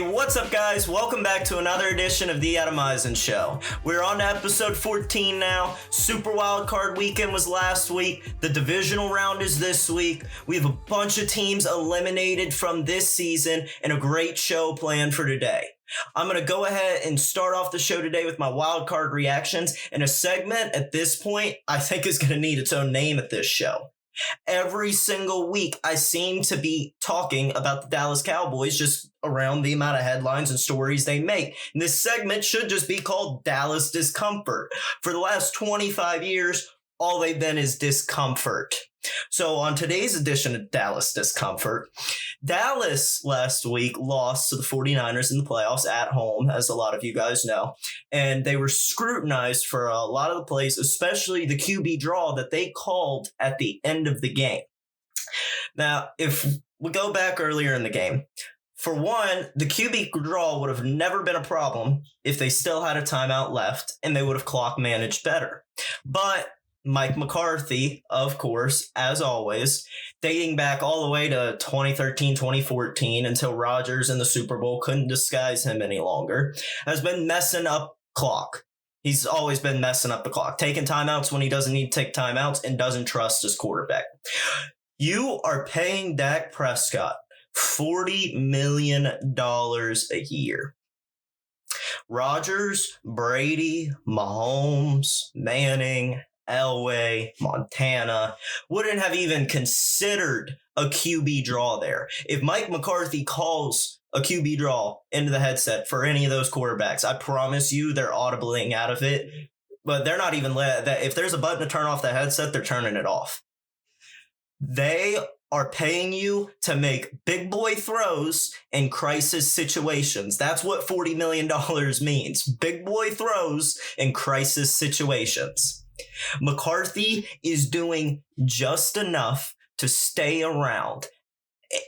Hey, what's up, guys? Welcome back to another edition of the Adam Eisen Show. We're on to episode 14 now. Super Wild Card Weekend was last week. The Divisional Round is this week. We have a bunch of teams eliminated from this season and a great show planned for today. I'm going to go ahead and start off the show today with my wild card reactions, and a segment at this point I think is going to need its own name at this show. Every single week, I seem to be talking about the Dallas Cowboys just around the amount of headlines and stories they make. And this segment should just be called Dallas Discomfort. For the last 25 years, all they've been is discomfort. So on today's edition of Dallas Discomfort, Dallas last week lost to the 49ers in the playoffs at home, as a lot of you guys know. And they were scrutinized for a lot of the plays, especially the QB draw that they called at the end of the game. Now, if we go back earlier in the game, for one, the QB draw would have never been a problem if they still had a timeout left and they would have clock managed better. But Mike McCarthy, of course, as always, dating back all the way to 2013, 2014, until Rodgers in the Super Bowl couldn't disguise him any longer, has been messing up clock. He's always been messing up the clock, taking timeouts when he doesn't need to take timeouts, and doesn't trust his quarterback. You are paying Dak Prescott $40 million a year. Rodgers, Brady, Mahomes, Manning, Elway, Montana wouldn't have even considered a QB draw there. If Mike McCarthy calls a QB draw into the headset for any of those quarterbacks, I promise you they're audibling out of it, but they're not even if there's a button to turn off the headset, they're turning it off. They are paying you to make big boy throws in crisis situations. That's what $40 million means. Big boy throws in crisis situations. McCarthy is doing just enough to stay around.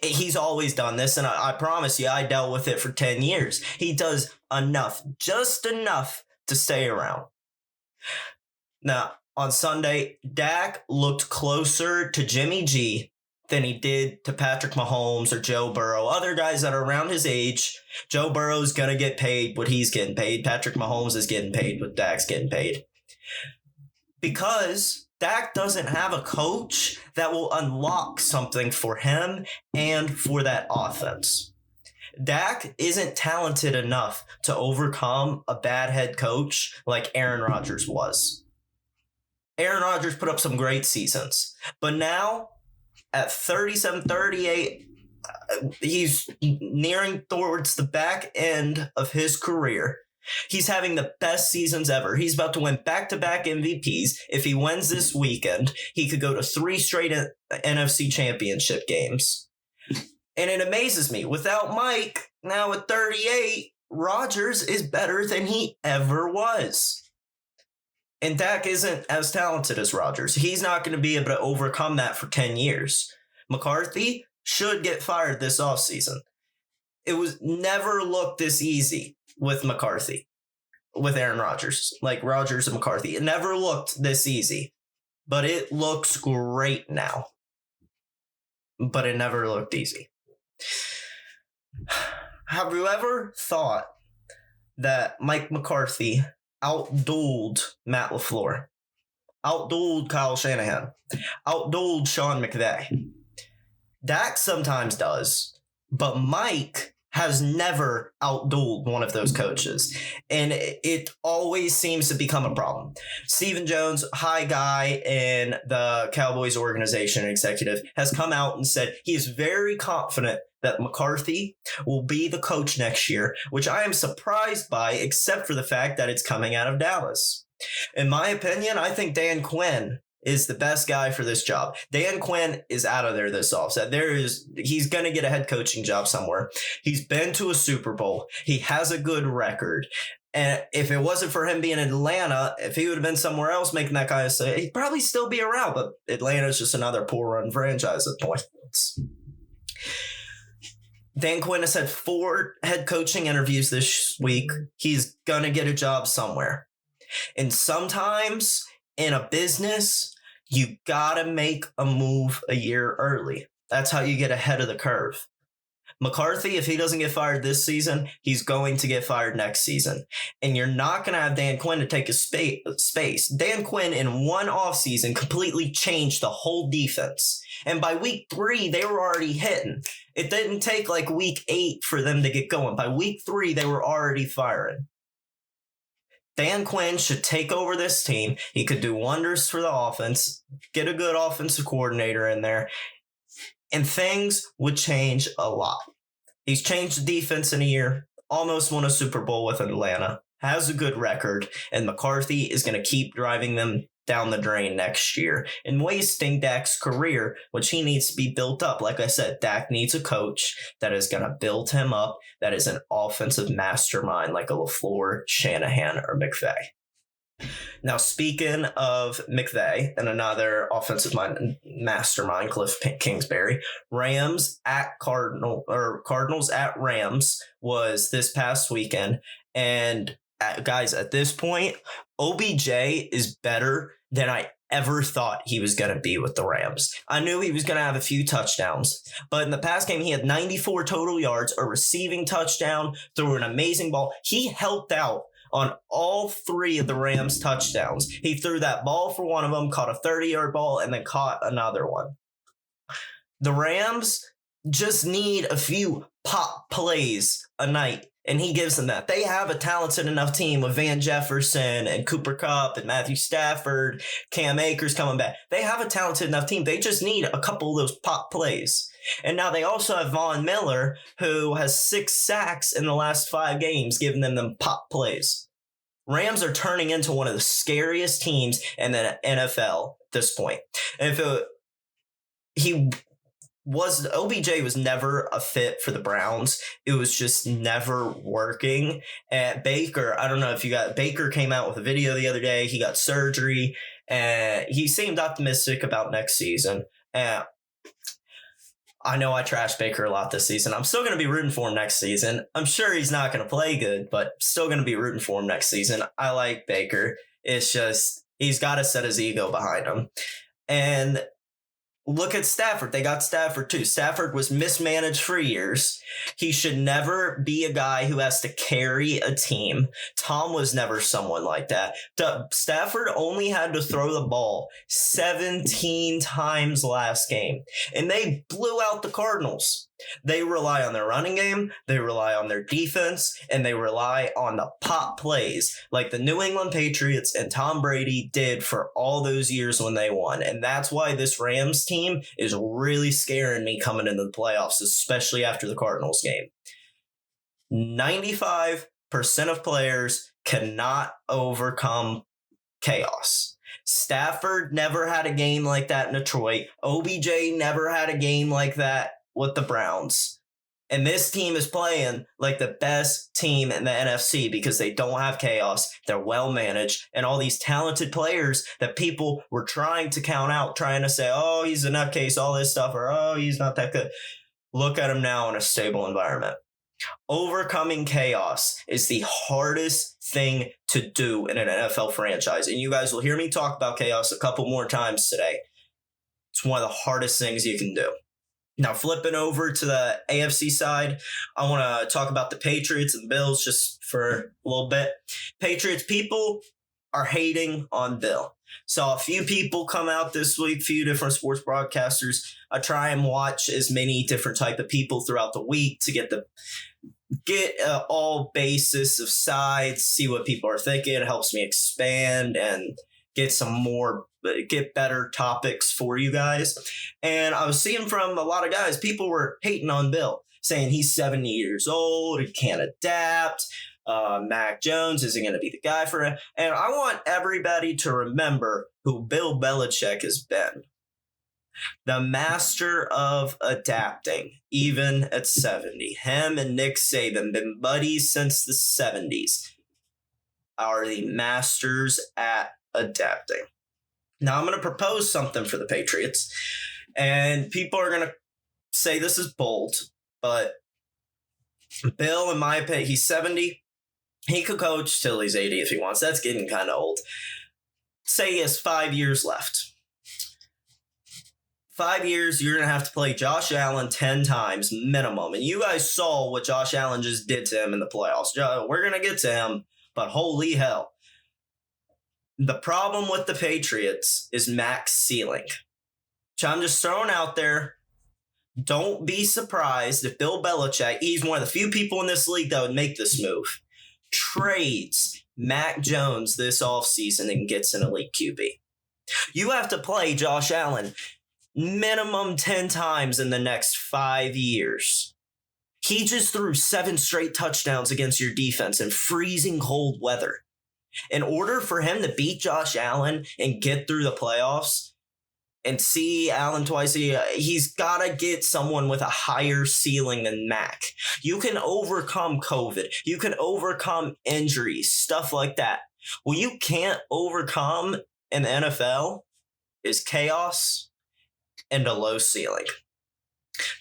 He's always done this, and I promise you, I dealt with it for 10 years. He does enough, just enough to stay around. Now, on Sunday, Dak looked closer to Jimmy G than he did to Patrick Mahomes or Joe Burrow. Other guys that are around his age. Joe Burrow's going to get paid what he's getting paid. Patrick Mahomes is getting paid what Dak's getting paid. Because Dak doesn't have a coach that will unlock something for him and for that offense. Dak isn't talented enough to overcome a bad head coach like Aaron Rodgers was. Aaron Rodgers put up some great seasons, but now at 37, 38, he's nearing towards the back end of his career. He's having the best seasons ever. He's about to win back-to-back MVPs. If he wins this weekend, he could go to 3 straight NFC championship games. And it amazes me. Without Mike, now at 38, Rodgers is better than he ever was. And Dak isn't as talented as Rodgers. He's not going to be able to overcome that for 10 years. McCarthy should get fired this offseason. It was never looked this easy with McCarthy, with Aaron Rodgers, like Rodgers and McCarthy. It never looked this easy, but it looks great now. But it never looked easy. Have you ever thought that Mike McCarthy outdueled Matt LaFleur, outdueled Kyle Shanahan, outdueled Sean McVay? Dak sometimes does, but Mike has never outdueled one of those coaches, and it always seems to become a problem. Stephen Jones, high guy in the Cowboys organization, executive, has come out and said he is very confident that McCarthy will be the coach next year, which I am surprised by, except for the fact that it's coming out of Dallas. In my opinion, I think Dan Quinn is the best guy for this job. Dan Quinn is out of there this offset. He's going to get a head coaching job somewhere. He's been to a Super Bowl. He has a good record. And if it wasn't for him being in Atlanta, if he would have been somewhere else making that kind of say, he'd probably still be around. But Atlanta's just another poor run franchise at points. Dan Quinn has had 4 head coaching interviews this week. He's going to get a job somewhere. And sometimes in a business, you got to make a move a year early. That's how you get ahead of the curve. McCarthy, if he doesn't get fired this season, he's going to get fired next season. And you're not going to have Dan Quinn to take his space. Dan Quinn in one offseason completely changed the whole defense. And by week 3, they were already hitting. It didn't take like week 8 for them to get going. By week 3, they were already firing. Dan Quinn should take over this team. He could do wonders for the offense, get a good offensive coordinator in there, and things would change a lot. He's changed the defense in a year, almost won a Super Bowl with Atlanta, has a good record, and McCarthy is going to keep driving them down the drain next year and wasting Dak's career, which he needs to be built up. Like I said, Dak needs a coach that is going to build him up, that is an offensive mastermind like a LaFleur, Shanahan, or McVay. Now, speaking of McVay and another offensive mastermind, Cliff Kingsbury, Cardinals at Rams was this past weekend. And guys, at this point, OBJ is better than I ever thought he was going to be with the Rams. I knew he was going to have a few touchdowns, but in the past game, he had 94 total yards, a receiving touchdown, threw an amazing ball. He helped out on all 3 of the Rams' touchdowns. He threw that ball for one of them, caught a 30-yard ball, and then caught another one. The Rams just need a few pop plays a night, and he gives them that. They have a talented enough team with Van Jefferson and Cooper Kupp and Matthew Stafford, Cam Akers coming back. They have a talented enough team. They just need a couple of those pop plays. And now they also have Von Miller, who has 6 sacks in the last 5 games, giving them pop plays. Rams are turning into one of the scariest teams in the NFL at this point. And if OBJ was never a fit for the Browns. It was just never working. And Baker, I don't know if Baker came out with a video the other day. He got surgery and he seemed optimistic about next season. And I know I trashed Baker a lot this season. I'm still going to be rooting for him next season. I'm sure he's not going to play good, but still going to be rooting for him next season. I like Baker. It's just, he's got to set his ego behind him. And look at Stafford. They got Stafford too. Stafford was mismanaged for years. He should never be a guy who has to carry a team. Tom was never someone like that. Stafford only had to throw the ball 17 times last game, and they blew out the Cardinals. They rely on their running game, they rely on their defense, and they rely on the pop plays like the New England Patriots and Tom Brady did for all those years when they won. And that's why this Rams team is really scaring me coming into the playoffs, especially after the Cardinals game. 95% of players cannot overcome chaos. Stafford never had a game like that in Detroit. OBJ never had a game like that with the Browns. And this team is playing like the best team in the NFC because they don't have chaos. They're well managed. And all these talented players that people were trying to count out, trying to say, oh, he's a nutcase, all this stuff, or oh, he's not that good. Look at him now in a stable environment. Overcoming chaos is the hardest thing to do in an NFL franchise. And you guys will hear me talk about chaos a couple more times today. It's one of the hardest things you can do. Now, flipping over to the AFC side, I want to talk about the Patriots and Bills just for a little bit. Patriots people are hating on Bill. Saw a few people come out this week, few different sports broadcasters. I try and watch as many different type of people throughout the week to get all basis of sides, see what people are thinking. It helps me expand and get better topics for you guys. And I was seeing from a lot of guys, people were hating on Bill, saying he's 70 years old, he can't adapt, Mac Jones isn't going to be the guy for him. And I want everybody to remember who Bill Belichick has been. The master of adapting, even at 70. Him and Nick Saban, been buddies since the 70s, are the masters at adapting. Now I'm going to propose something for the Patriots, and people are going to say this is bold, but Bill, in my opinion, he's 70. He could coach till he's 80 if he wants. That's getting kind of old. Say he has 5 years left. 5 years, you're going to have to play Josh Allen 10 times minimum. And you guys saw what Josh Allen just did to him in the playoffs. We're going to get to him, but holy hell. The problem with the Patriots is max ceiling. So I'm just throwing out there, don't be surprised if Bill Belichick, he's one of the few people in this league that would make this move, trades Mac Jones this offseason and gets an elite QB. You have to play Josh Allen minimum 10 times in the next 5 years. He just threw 7 straight touchdowns against your defense in freezing cold weather. In order for him to beat Josh Allen and get through the playoffs and see Allen twice a year, he's got to get someone with a higher ceiling than Mac. You can overcome COVID. You can overcome injuries, stuff like that. What you can't overcome in the NFL is chaos and a low ceiling.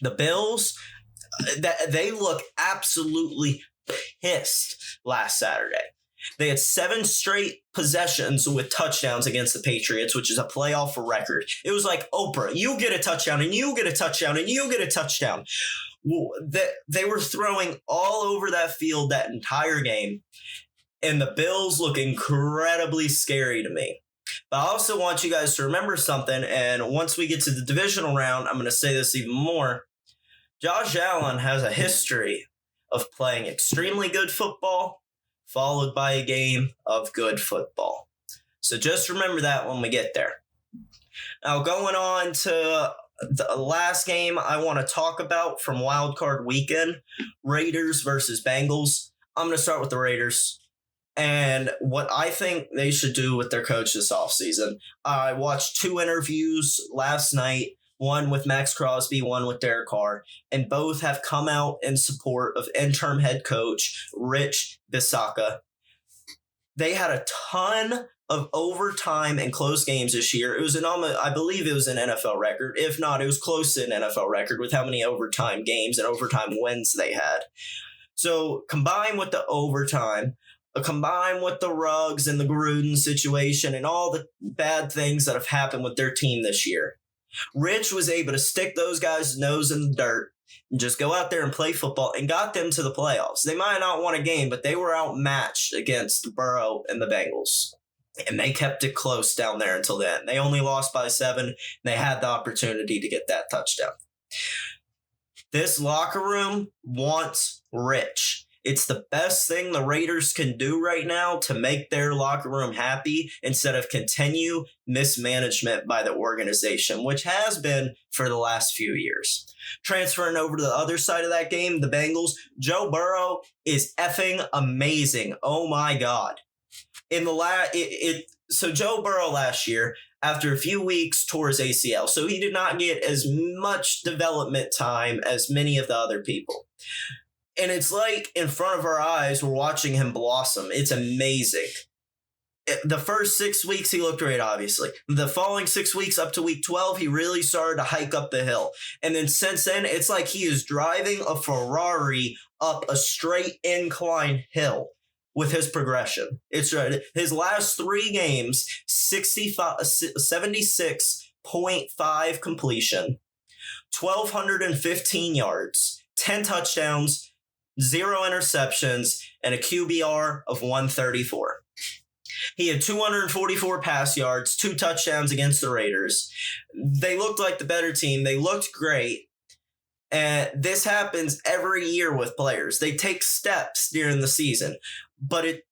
The Bills, they look absolutely pissed last Saturday. They had 7 straight possessions with touchdowns against the Patriots, which is a playoff record. It was like Oprah, you get a touchdown and you get a touchdown and you get a touchdown. They were throwing all over that field that entire game, and the Bills look incredibly scary to me. But I also want you guys to remember something, and once we get to the divisional round, I'm going to say this even more. Josh Allen has a history of playing extremely good football, followed by a game of good football. So just remember that when we get there. Now, going on to the last game I want to talk about from Wild Card Weekend, Raiders versus Bengals. I'm going to start with the Raiders and what I think they should do with their coach this offseason. I watched 2 interviews last night, one with Max Crosby, one with Derek Carr, and both have come out in support of interim head coach Rich Bisaccia. They had a ton of overtime and close games this year. It was I believe it was an NFL record. If not, it was close to an NFL record with how many overtime games and overtime wins they had. So combined with the overtime, combined with the Ruggs and the Gruden situation and all the bad things that have happened with their team this year, Rich was able to stick those guys' nose in the dirt and just go out there and play football and got them to the playoffs. They might not won a game, but they were outmatched against Burrow and the Bengals. And they kept it close down there until then. They only lost by 7. And they had the opportunity to get that touchdown. This locker room wants Rich. It's the best thing the Raiders can do right now to make their locker room happy instead of continue mismanagement by the organization, which has been for the last few years. Transferring over to the other side of that game, the Bengals, Joe Burrow is effing amazing. Oh my God. So Joe Burrow last year, after a few weeks, tore his ACL. So he did not get as much development time as many of the other people. And it's like in front of our eyes, we're watching him blossom. It's amazing. The first 6 weeks, he looked great, obviously. The following 6 weeks up to week 12, he really started to hike up the hill. And then since then, it's like he is driving a Ferrari up a straight incline hill with his progression. It's right. His last 3 games, 76.5 completion, 1,215 yards, 10 touchdowns, 0 interceptions, and a QBR of 134. He had 244 pass yards, 2 touchdowns against the Raiders. They looked like the better team. They looked great. And this happens every year with players. They take steps during the season, but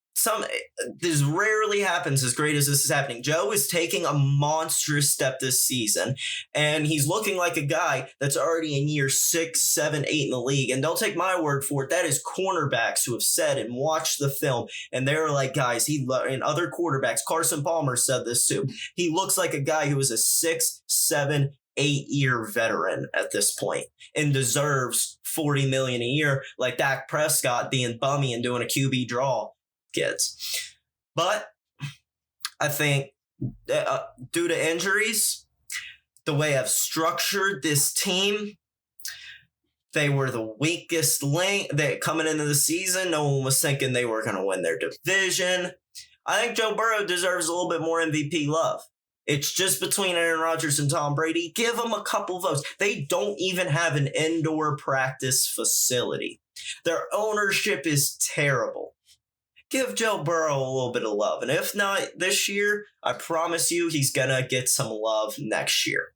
this rarely happens as great as this is happening. Joe is taking a monstrous step this season, and he's looking like a guy that's already in year 6, 7, 8 in the league. And don't take my word for it. That is cornerbacks who have said and watched the film, and they're like, guys, and other quarterbacks, Carson Palmer said this too. He looks like a guy who is a 6, 7, 8-year veteran at this point and deserves $40 million a year, like Dak Prescott being bummy and doing a QB draw gets. But I think due to injuries, the way I've structured this team, they were the weakest link. Coming into the season, no one was thinking they were going to win their division. I think Joe Burrow deserves a little bit more MVP love. It's just between Aaron Rodgers and Tom Brady. Give them a couple votes. They don't even have an indoor practice facility. Their ownership is terrible. Give Joe Burrow a little bit of love. And if not this year, I promise you he's going to get some love next year.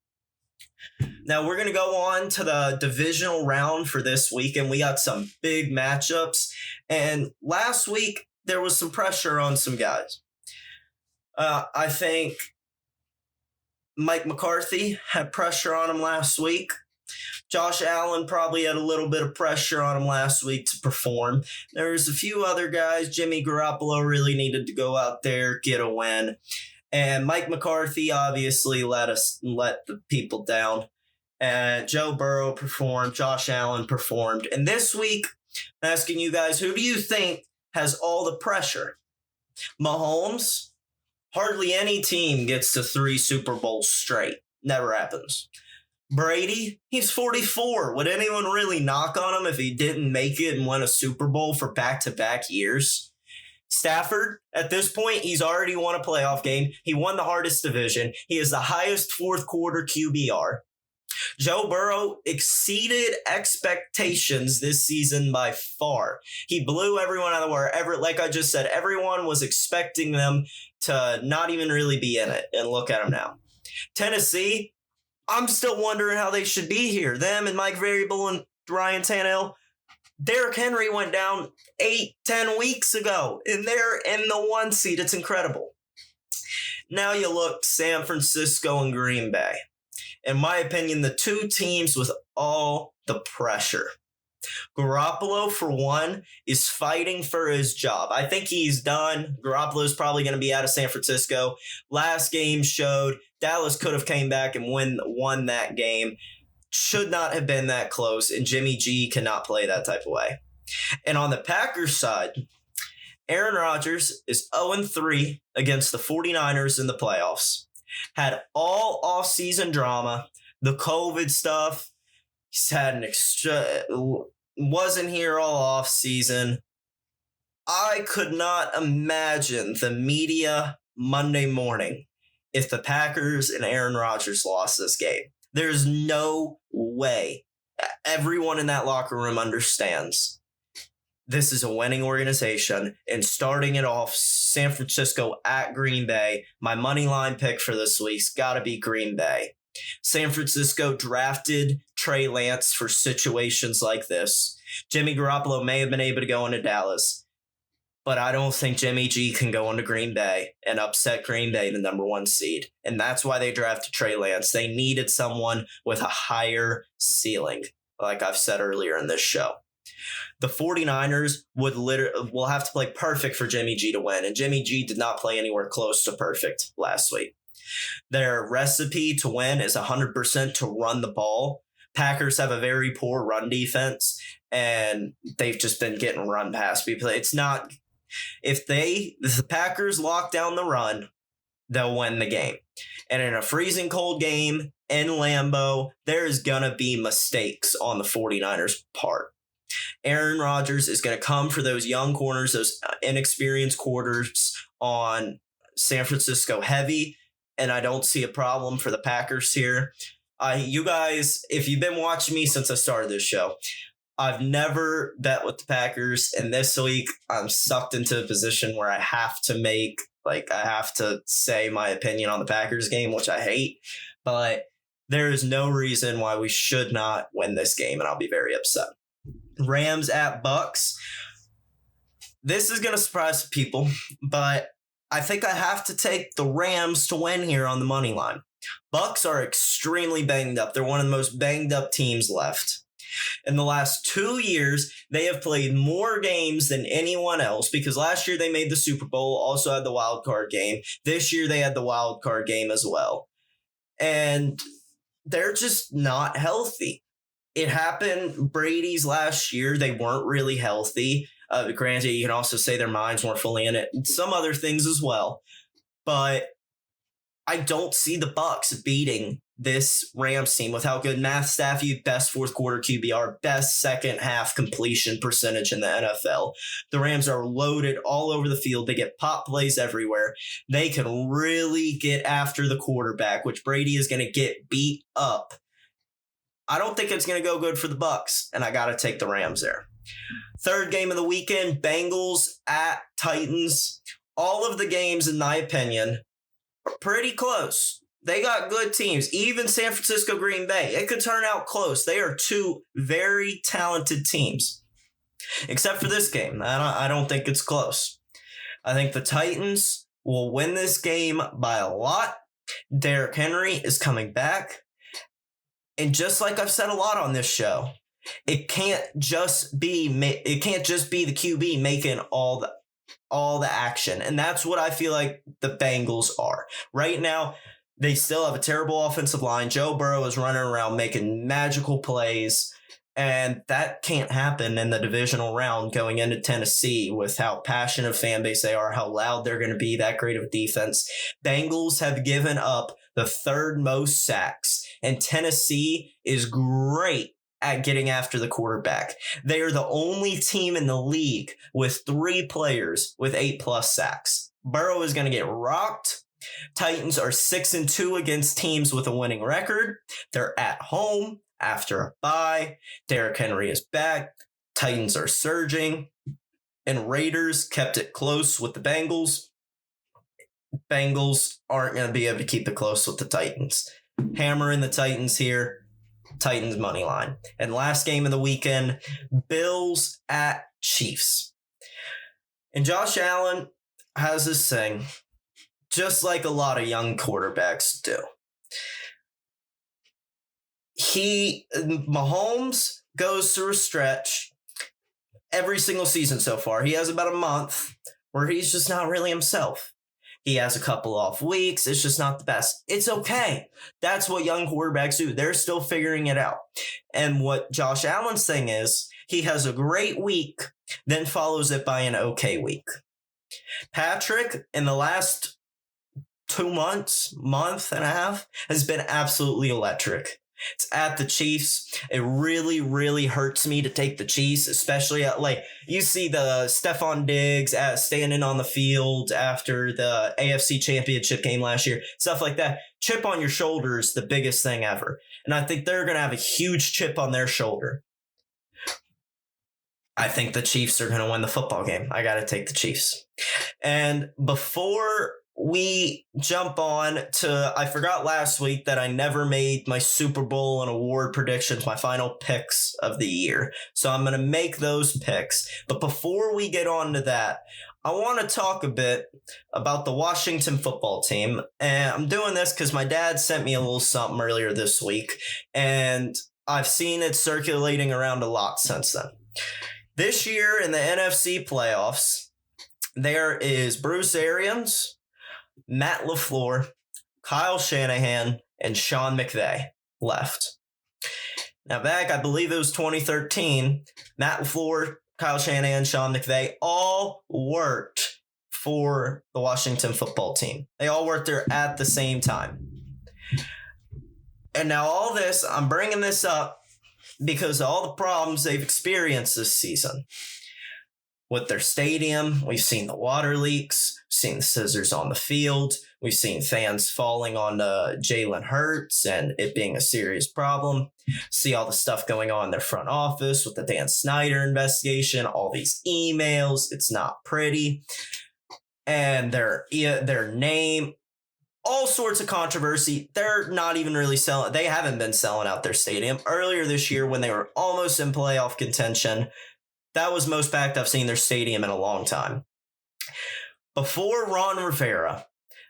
Now we're going to go on to the divisional round for this week, and we got some big matchups. And last week, there was some pressure on some guys. I think Mike McCarthy had pressure on him last week. Josh Allen probably had a little bit of pressure on him last week to perform. There's a few other guys. Jimmy Garoppolo really needed to go out there, get a win. And Mike McCarthy obviously let the people down. And Joe Burrow performed. Josh Allen performed. And this week, I'm asking you guys, who do you think has all the pressure? Mahomes? Hardly any team gets to 3 Super Bowls straight. Never happens. Brady, he's 44. Would anyone really knock on him if he didn't make it and win a Super Bowl for back-to-back years? Stafford, at this point, he's already won a playoff game. He won the hardest division. He has the highest fourth quarter QBR. Joe Burrow exceeded expectations this season by far. He blew everyone out of the water. Like I just said, everyone was expecting them to not even really be in it. And look at them now. Tennessee, I'm still wondering how they should be here. Them and Mike Vrabel and Ryan Tannehill. Derrick Henry went down 8-10 weeks ago, and they're in the 1 seed. It's incredible. Now you look San Francisco and Green Bay. In my opinion, the 2 teams with all the pressure. Garoppolo, for one, is fighting for his job. I think he's done. Garoppolo is probably going to be out of San Francisco. Last game showed Dallas could have came back and won that game. Should not have been that close, and Jimmy G cannot play that type of way. And on the Packers side, Aaron Rodgers is 0-3 against the 49ers in the playoffs. Had all offseason drama, the COVID stuff. He's had wasn't here all offseason. I could not imagine the media Monday morning if the Packers and Aaron Rodgers lost this game. There's no way. Everyone in that locker room understands this is a winning organization, and starting it off San Francisco at Green Bay, my money line pick for this week's got to be Green Bay. San Francisco drafted Trey Lance for situations like this. Jimmy Garoppolo may have been able to go into Dallas, but I don't think Jimmy G can go into Green Bay and upset Green Bay, the number 1 seed. And that's why they drafted Trey Lance. They needed someone with a higher ceiling, like I've said earlier in this show. The 49ers will have to play perfect for Jimmy G to win, and Jimmy G did not play anywhere close to perfect last week. Their recipe to win is 100% to run the ball. Packers have a very poor run defense, and they've just been getting run past people. It's not if the Packers lock down the run, they'll win the game. And in a freezing cold game in Lambeau, there's gonna be mistakes on the 49ers' part. Aaron Rodgers is going to come for those young corners, those inexperienced quarters on San Francisco heavy, and I don't see a problem for the Packers here. You guys, if you've been watching me since I started this show, I've never bet with the Packers, and this week I'm sucked into a position where I have to say my opinion on the Packers game, which I hate, but there is no reason why we should not win this game, and I'll be very upset. Rams at Bucks. This is going to surprise people, but I think I have to take the Rams to win here on the money line. Bucks are extremely banged up. They're one of the most banged up teams left. In the last 2 years, they have played more games than anyone else because last year they made the Super Bowl, also had the wild card game. This year they had the wild card game as well. And they're just not healthy. It happened Brady's last year. They weren't really healthy. Granted, you can also say their minds weren't fully in it. And some other things as well. But I don't see the Bucks beating this Rams team with how good Matt Stafford, best fourth quarter QBR, best second half completion percentage in the NFL. The Rams are loaded all over the field. They get pop plays everywhere. They can really get after the quarterback, which Brady is going to get beat up. I don't think it's going to go good for the Bucs, and I got to take the Rams there. Third game of the weekend, Bengals at Titans. All of the games, in my opinion, are pretty close. They got good teams. Even San Francisco, Green Bay, it could turn out close. They are two very talented teams. Except for this game. I don't think it's close. I think the Titans will win this game by a lot. Derrick Henry is coming back. And just like I've said a lot on this show, it can't just be the QB making all the action. And that's what I feel like the Bengals are. Right now, they still have a terrible offensive line. Joe Burrow is running around making magical plays. And that can't happen in the divisional round going into Tennessee with how passionate a fan base they are, how loud they're going to be, that great of defense. Bengals have given up the third most sacks, and Tennessee is great at getting after the quarterback. They are the only team in the league with 3 players with 8+ sacks. Burrow is going to get rocked. Titans are 6-2 against teams with a winning record. They're at home after a bye. Derrick Henry is back. Titans are surging. And Raiders kept it close with the Bengals. Bengals aren't going to be able to keep it close with the Titans. Hammering the Titans here. Titans money line. And last game of the weekend, Bills at Chiefs. And Josh Allen has this thing, just like a lot of young quarterbacks do. Mahomes goes through a stretch every single season so far. He has about a month where he's just not really himself. He has a couple off weeks. It's just not the best. It's okay. That's what young quarterbacks do. They're still figuring it out. And what Josh Allen's thing is, he has a great week, then follows it by an okay week. Patrick, in the last 2 months, month and a half, has been absolutely electric. It's at the Chiefs. It really, really hurts me to take the Chiefs, especially at, you see the Stephon Diggs standing on the field after the AFC Championship game last year, stuff like that. Chip on your shoulder is the biggest thing ever. And I think they're going to have a huge chip on their shoulder. I think the Chiefs are going to win the football game. I got to take the Chiefs. And before we jump on to, I forgot last week that I never made my Super Bowl and award predictions, my final picks of the year. So I'm going to make those picks. But before we get on to that, I want to talk a bit about the Washington football team. And I'm doing this because my dad sent me a little something earlier this week, and I've seen it circulating around a lot since then. This year in the NFC playoffs, there is Bruce Arians, Matt LaFleur, Kyle Shanahan, and Sean McVay left. Now back, I believe it was 2013, Matt LaFleur, Kyle Shanahan, Sean McVay all worked for the Washington football team. They all worked there at the same time. And now all this, I'm bringing this up because of all the problems they've experienced this season. With their stadium, we've seen the water leaks, seen the scissors on the field, we've seen fans falling on Jalen Hurts and it being a serious problem. See all the stuff going on in their front office with the Dan Snyder investigation, all these emails. It's not pretty. And their name, all sorts of controversy. They're not even really selling. They haven't been selling out their stadium. Earlier this year when they were almost in playoff contention, that was most packed I've seen their stadium in a long time. Before Ron Rivera,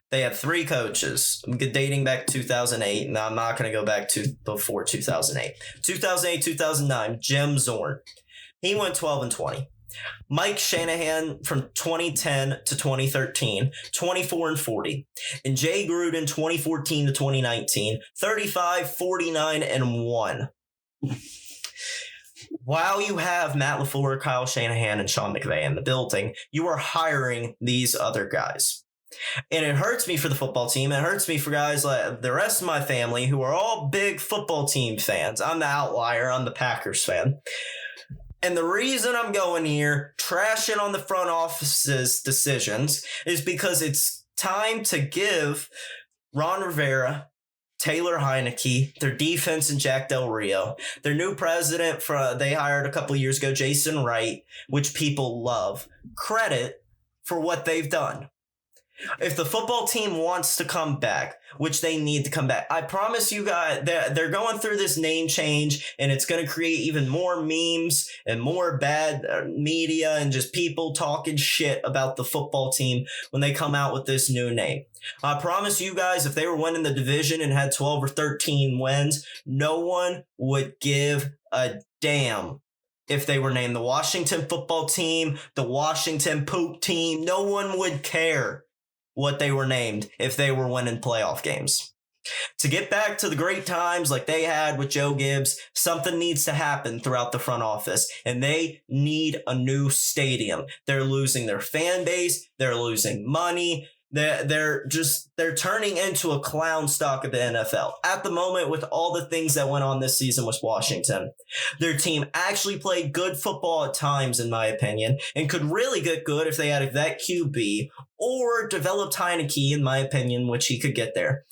they had 3 coaches dating back to 2008. And I'm not going to go back to before 2008. 2008, 2009, Jim Zorn. He went 12-20. Mike Shanahan from 2010 to 2013, 24-40. And Jay Gruden, 2014 to 2019, 35, 49, and 1. While you have Matt LaFleur, Kyle Shanahan, and Sean McVay in the building, you are hiring these other guys. And it hurts me for the football team. It hurts me for guys like the rest of my family who are all big football team fans. I'm the outlier. I'm the Packers fan. And the reason I'm going here, trashing on the front office's decisions, is because it's time to give Ron Rivera, Taylor Heineke, their defense, and Jack Del Rio, their new president they hired a couple years ago, Jason Wright, which people love, credit for what they've done. If the football team wants to come back, which they need to come back, I promise you guys, they're going through this name change, and it's going to create even more memes and more bad media and just people talking shit about the football team when they come out with this new name. I promise you guys, if they were winning the division and had 12 or 13 wins, no one would give a damn. If they were named the Washington football team, the Washington poop team, no one would care what they were named if they were winning playoff games. To get back to the great times like they had with Joe Gibbs, something needs to happen throughout the front office, and they need a new stadium. They're losing their fan base. They're losing money. They're turning into a clown stock of the NFL. At the moment, with all the things that went on this season with Washington, their team actually played good football at times, in my opinion, and could really get good if they had a vet QB or developed Heineke, in my opinion, which he could get there.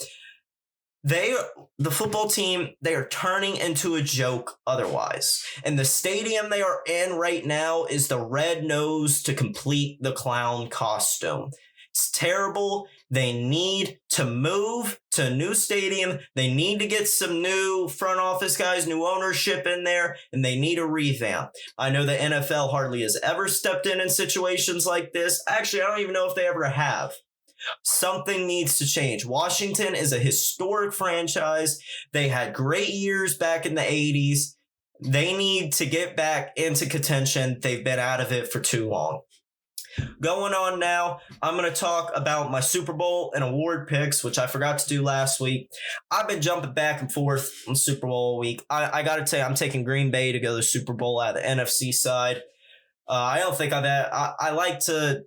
The football team, they are turning into a joke otherwise. And the stadium they are in right now is the red nose to complete the clown costume. It's terrible. They need to move to a new stadium. They need to get some new front office guys, new ownership in there, and they need a revamp. I know the NFL hardly has ever stepped in situations like this. Actually, I don't even know if they ever have. Something needs to change. Washington is a historic franchise. They had great years back in the 80s. They need to get back into contention. They've been out of it for too long. Going on now, I'm going to talk about my Super Bowl and award picks, which I forgot to do last week. I've been jumping back and forth on Super Bowl week. I got to tell you, I'm taking Green Bay to go to the Super Bowl at the NFC side. I don't think I like to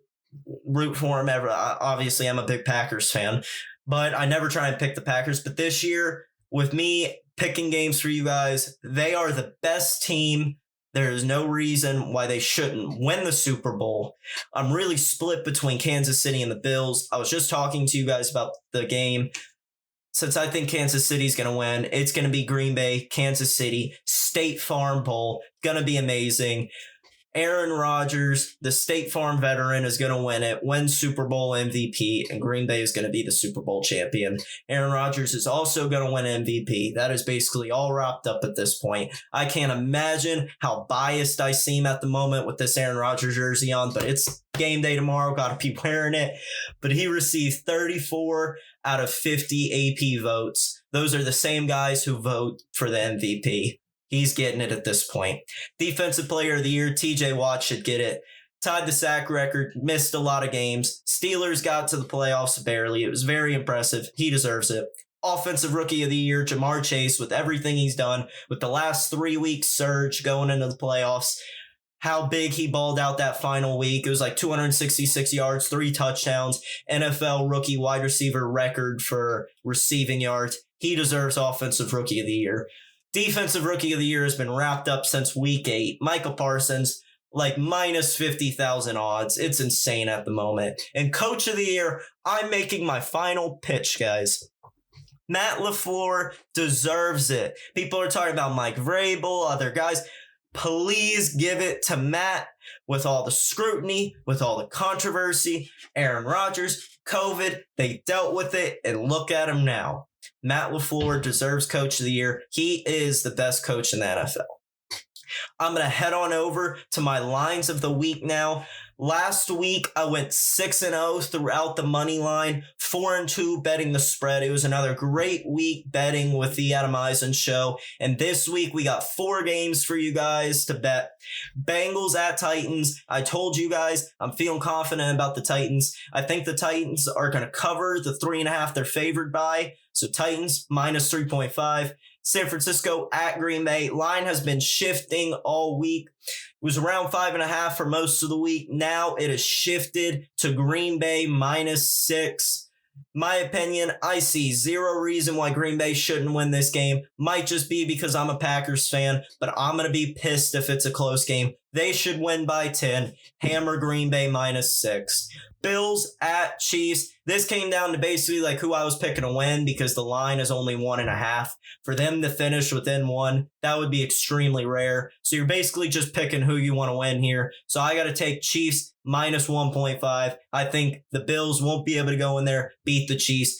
root for them ever. Obviously, I'm a big Packers fan, but I never try and pick the Packers. But this year, with me picking games for you guys, they are the best team. There is no reason why they shouldn't win the Super Bowl. I'm really split between Kansas City and the Bills. I was just talking to you guys about the game. Since I think Kansas City is going to win, it's going to be Green Bay, Kansas City, State Farm Bowl. Going to be amazing. Aaron Rodgers, the State Farm veteran, is going to win Super Bowl MVP, and Green Bay is going to be the Super Bowl champion. Aaron Rodgers is also going to win MVP. That is basically all wrapped up at this point. I can't imagine how biased I seem at the moment with this Aaron Rodgers jersey on, but it's game day tomorrow. Got to be wearing it. But he received 34 out of 50 AP votes. Those are the same guys who vote for the MVP. He's getting it at this point. Defensive Player of the Year, TJ Watt should get it. Tied the sack record, missed a lot of games. Steelers got to the playoffs barely. It was very impressive. He deserves it. Offensive Rookie of the Year, Jamar Chase, with everything he's done, with the last 3 weeks surge going into the playoffs. How big he balled out that final week. It was like 266 yards, 3 touchdowns. NFL rookie wide receiver record for receiving yards. He deserves Offensive Rookie of the Year. Defensive Rookie of the Year has been wrapped up since week 8. Michael Parsons, like minus 50,000 odds. It's insane at the moment. And Coach of the Year, I'm making my final pitch, guys. Matt LaFleur deserves it. People are talking about Mike Vrabel, other guys. Please give it to Matt. With all the scrutiny, with all the controversy, Aaron Rodgers, COVID, they dealt with it, and look at him now. Matt LaFleur deserves Coach of the Year. He is the best coach in the NFL. I'm going to head on over to my lines of the week now. Last week, I went 6-0 throughout the money line, 4-2 betting the spread. It was another great week betting with the Adam Eisen Show. And this week, we got 4 games for you guys to bet. Bengals at Titans. I told you guys I'm feeling confident about the Titans. I think the Titans are going to cover the 3.5 they're favored by. So Titans minus 3.5. San Francisco at Green Bay. Line has been shifting all week. It was around 5.5 for most of the week. Now it has shifted to Green Bay -6. My opinion, I see zero reason why Green Bay shouldn't win this game. Might just be because I'm a Packers fan, but I'm going to be pissed if it's a close game. They should win by 10. Hammer Green Bay -6. Bills at Chiefs. This came down to basically like who I was picking to win because the line is only 1.5. For them to finish within 1, that would be extremely rare. So you're basically just picking who you want to win here. So I got to take Chiefs -1.5. I think the Bills won't be able to go in there, beat the Chiefs.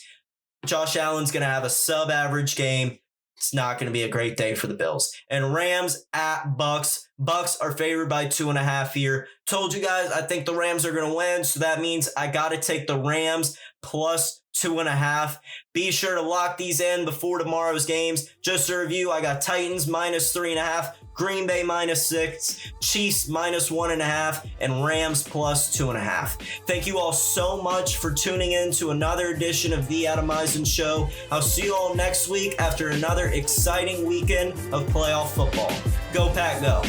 Josh Allen's going to have a sub-average game. It's not going to be a great day for the Bills. And Rams at Bucks. Bucks are favored by 2.5 here. Told you guys I think the Rams are going to win, so that means I got to take the Rams plus 2.5. Be sure to lock these in before tomorrow's games. Just to review, I got Titans -3.5, Green Bay -6, Chiefs -1.5, and Rams plus 2.5. Thank you all so much for tuning in to another edition of the Adam Eisen Show. I'll see you all next week after another exciting weekend of playoff football. Go Pack, go.